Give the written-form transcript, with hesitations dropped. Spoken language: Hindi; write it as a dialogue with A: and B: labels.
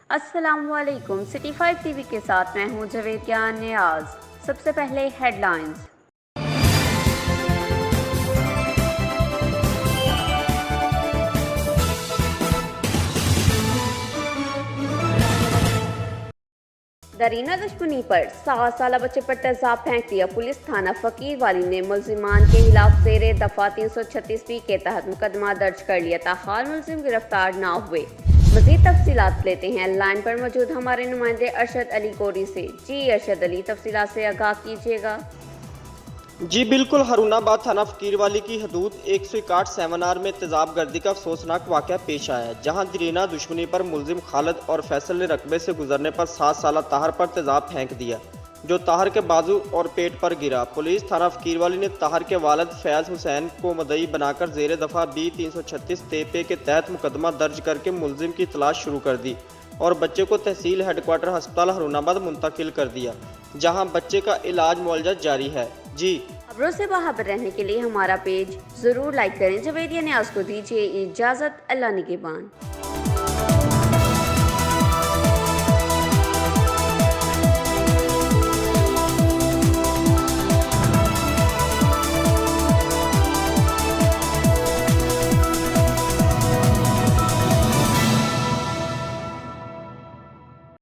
A: अस्सलामुअलैकुम। सिटी 5 टीवी के साथ मैं हूं जवेदिया नियाज। सबसे पहले हेडलाइंस। दरीना दुश्मनी पर 7 साल बच्चे पर तेजाब फेंक दिया। पुलिस थाना फकीर वाली ने मुलजिमान के खिलाफ ज़ेरे दफा 336B के तहत मुकदमा दर्ज कर लिया। ताहाल मुलजिम गिरफ्तार ना हुए। मजीद तफसीलात लेते हैं लाइन पर मौजूद हमारे नुमाइंदे अरशद अली कोरी से। जी अरशद अली, तफसीलात से आगाह कीजिएगा।
B: जी बिल्कुल, हरूनाबाद थाना फकीरवाली की हदूद 161 सेवनार में तेजाब गर्दी का अफसोसनाक वाक़या पेश आया है, जहां दरीना दुश्मनी पर मुलजिम खालिद और फैसल ने रकबे से गुजरने पर 7 साल ताहर पर तेजाब फेंक दिया, जो ताहर के बाजू और पेट पर गिरा। पुलिस थाना फकीरवाली ने ताहर के वालिद फैज़ हुसैन को मुद्दई बनाकर ज़ेर दफ़ा B 336 तेपे के तहत मुकदमा दर्ज करके मुलजिम की तलाश शुरू कर दी और बच्चे को तहसील हेडक्वार्टर अस्पताल हरूनाबाद मुंतकिल कर दिया, जहां बच्चे का इलाज मुआवजा जारी है। जी,
A: खबरों से बाखबर रहने के लिए हमारा पेज जरूर लाइक करें। जवेदिया नियाज को दीजिए इजाजत। अल्लाह निगहबान।